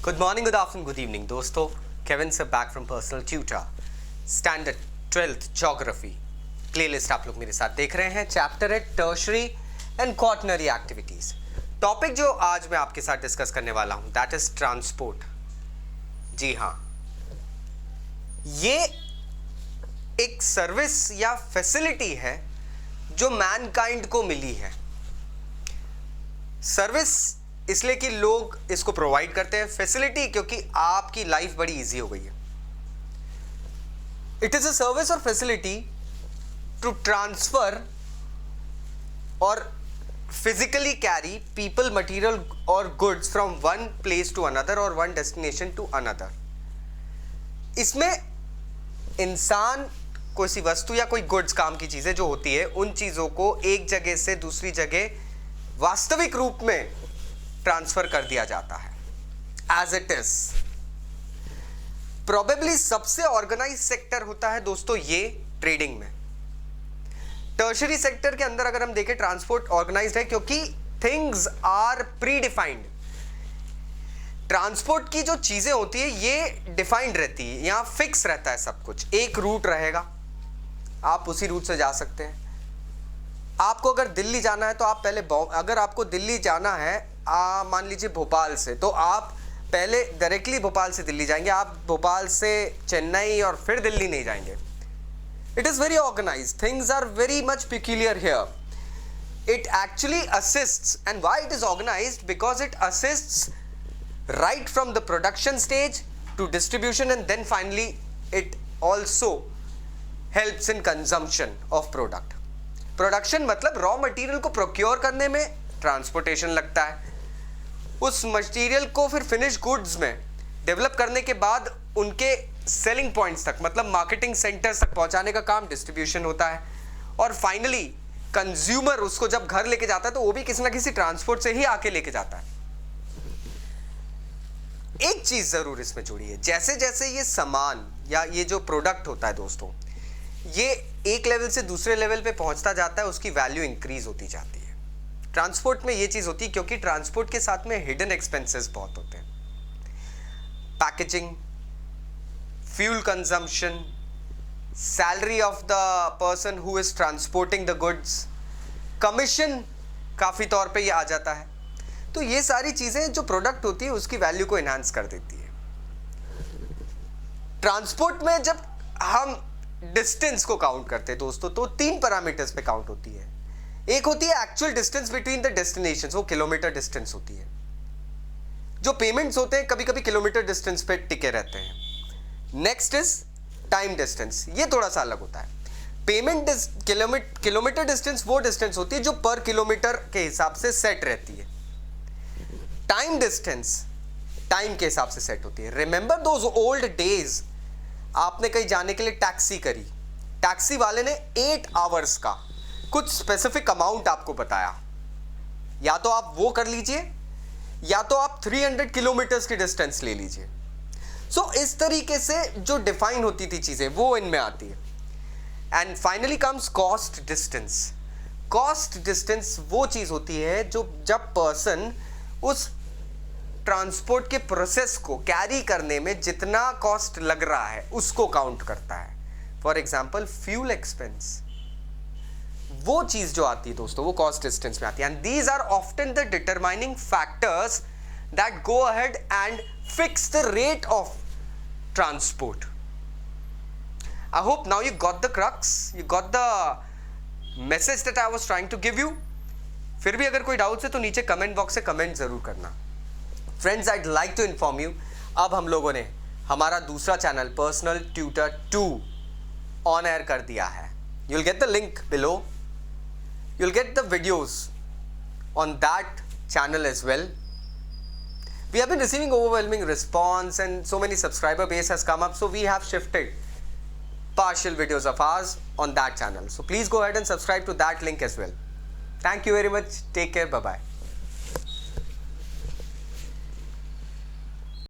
Good morning, good afternoon, good evening दोस्तों. Kevin से back from personal tutor. Standard 12th geography playlist आप लोग मेरे साथ देख रहे हैं. चैप्टर है tertiary and quaternary activities. Topic जो आज मैं आपके साथ डिस्कस करने वाला हूं दैट इज ट्रांसपोर्ट. जी हाँ, ये एक सर्विस या फैसिलिटी है जो मैनकाइंड को मिली है. सर्विस इसलिए कि लोग इसको प्रोवाइड करते हैं, फैसिलिटी क्योंकि आपकी लाइफ बड़ी इजी हो गई है. इट इज अ सर्विस और फैसिलिटी टू ट्रांसफर और फिजिकली कैरी पीपल, मटेरियल और goods from one place to another और वन डेस्टिनेशन टू अनदर. इसमें इंसान कोई सी वस्तु या कोई गुड्स, काम की चीजें जो होती है, उन चीजों को एक जगह से दूसरी जगह वास्तविक रूप में ट्रांसफर कर दिया जाता है एज इट इज. प्रोबेबली सबसे ऑर्गेनाइज सेक्टर होता है दोस्तों ये ट्रेडिंग में. टर्शरी सेक्टर के अंदर अगर हम देखें, ट्रांसपोर्ट ऑर्गेनाइज्ड है क्योंकि things are predefined. Transport की जो चीजें होती है ये डिफाइंड रहती है, यहां फिक्स रहता है सब कुछ. एक रूट रहेगा, आप उसी रूट से जा सकते हैं. आपको अगर दिल्ली जाना है तो आप पहले, अगर आपको दिल्ली जाना है मान लीजिए भोपाल से, तो आप पहले डायरेक्टली भोपाल से दिल्ली जाएंगे. आप भोपाल से चेन्नई और फिर दिल्ली नहीं जाएंगे. It is very organised. Things are very much peculiar here. It actually assists, and why it is organized? Because it assists right from the production stage to distribution, and then finally it also helps in consumption of product. Production मतलब raw material को procure करने में transportation लगता है. उस material को फिर finish goods में डेवलप करने के बाद उनके सेलिंग पॉइंट्स तक, मतलब मार्केटिंग सेंटर्स तक पहुंचाने का काम डिस्ट्रीब्यूशन होता है. और फाइनली कंज्यूमर उसको जब घर लेके जाता है तो वो भी किसी ना किसी ट्रांसपोर्ट से ही आके लेके जाता है. एक चीज जरूर इसमें जुड़ी है, जैसे जैसे ये सामान या ये जो प्रोडक्ट होता है दोस्तों, ये एक लेवल से दूसरे लेवल पे पहुंचता जाता है, उसकी वैल्यू इंक्रीज होती जाती है. ट्रांसपोर्ट में ये चीज होती है क्योंकि ट्रांसपोर्ट के साथ में हिडन एक्सपेंसेस बहुत होते हैं. Packaging, fuel consumption, salary of the person who is transporting the goods, commission काफी तौर पे ये आ जाता है. तो ये सारी चीजें जो प्रोडक्ट होती है उसकी वैल्यू को एनहांस कर देती है. ट्रांसपोर्ट में जब हम डिस्टेंस को काउंट करते हैं दोस्तों, तो 3 पैरामीटर्स पे काउंट होती है. एक होती है actual distance between the destinations, वो किलोमीटर डिस्टेंस होती है. जो पेमेंट्स होते हैं कभी कभी किलोमीटर डिस्टेंस पे टिके रहते हैं. नेक्स्ट इज टाइम डिस्टेंस, ये थोड़ा सा अलग होता है. पेमेंट किलोमीटर डिस्टेंस वो डिस्टेंस होती है जो पर किलोमीटर के हिसाब से सेट रहती है. टाइम डिस्टेंस टाइम के हिसाब से सेट होती है. रिमेंबर दोज ओल्ड डेज, आपने कहीं जाने के लिए टैक्सी करी, टैक्सी वाले ने 8 आवर्स का कुछ स्पेसिफिक अमाउंट आपको बताया. या तो आप वो कर लीजिए या तो आप 300 किलोमीटर्स की डिस्टेंस ले लीजिए. सो इस तरीके से जो डिफाइन होती थी चीजें वो इनमें आती है. And finally comes cost distance. Cost distance वो चीज होती है जो जब पर्सन उस ट्रांसपोर्ट के प्रोसेस को कैरी करने में जितना कॉस्ट लग रहा है उसको काउंट करता है. फॉर एग्जाम्पल फ्यूल एक्सपेंस, वो चीज जो आती है दोस्तों वो कॉस्ट डिस्टेंस में आती है. And these are often the determining factors that go ahead and fix the rate of transport. I hope now you got the crux, you got the message that I was trying to give you. फिर भी अगर कोई doubts है तो नीचे comment box से comment जरूर करना. Friends, I'd like to inform you, अब हम लोगों ने हमारा दूसरा channel personal tutor 2 on air कर दिया है. You'll get the link below. You'll get the videos on that channel as well. We have been receiving overwhelming response and so many subscriber base has come up, so we have shifted partial videos of ours on that channel. So please go ahead and subscribe to that link as well. Thank you very much. Take care. Bye-bye.